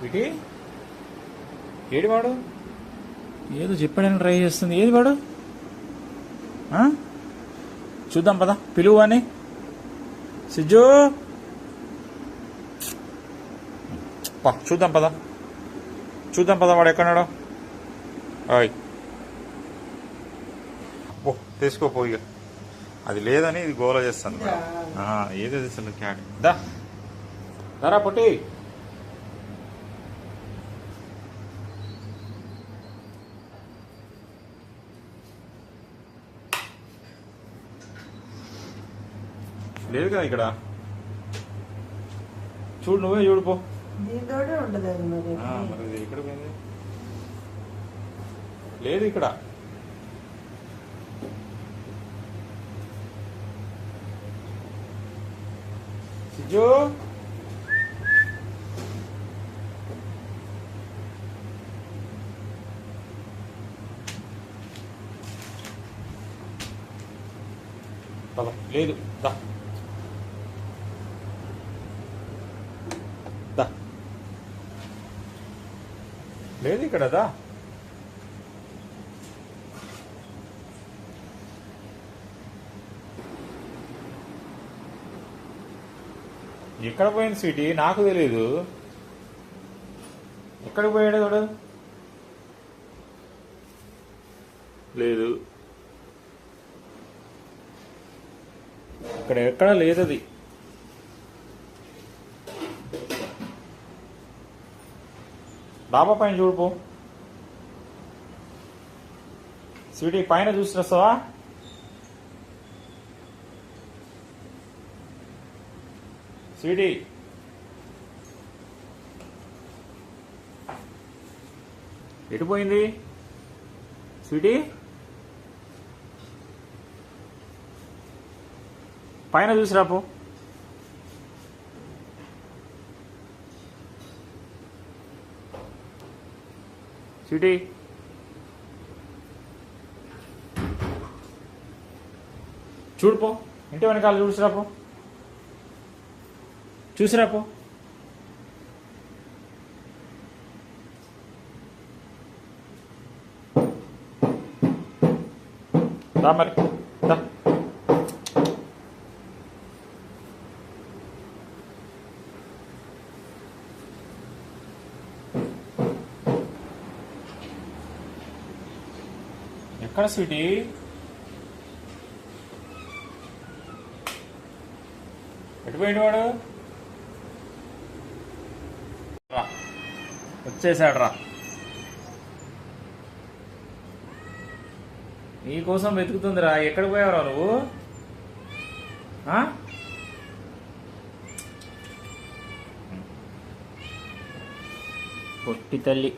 Sweety AD వాడు? ఏదో చెప్పడానికి ట్రై చేస్తుంది. ఏది వాడు? చూద్దాం పద, పిలువు అని. సిజ్జు చూద్దాం పద, చూద్దాం పద వాడు ఎక్కడున్నాడో. అయ్ ఓ తీసుకోపోయి, అది లేదని ఇది గోల చేస్తాను. ఏదో తెస్తాను క్యాట్. దరా పొట్టి. లేదు కదా ఇక్కడ, చూడు, నువ్వే చూడుపో. మరి ఎక్కడ పోయింది? లేదు ఇక్కడ. సిజ్జు లేదు. దా లేదు ఇక్కడ. దా ఎక్కడ పోయింది స్వీటీ? నాకు తెలియదు. ఎక్కడికి పోయాడు వాడు? లేదు ఇక్కడ, ఎక్కడా లేదు అది. డాబా పైన చూడుపో. స్వీటీ పైన చూసి వస్తావా? స్వీటీ ఎటు పోయింది? స్వీటీ పైన చూసిరాపో. స్వీటీ చూడుపో, ఇంటి వెనకాల చూసిరాపో, చూసిరాపో. రా మరి, దా. ఎక్కడ స్వీటీ? ఎటు పోయింది వాడు? రా, వచ్చేసాడు రా. నీకోసం వెతుకుతుందిరా. ఎక్కడికి పోయావురా నువ్వు? పొట్టి తల్లి.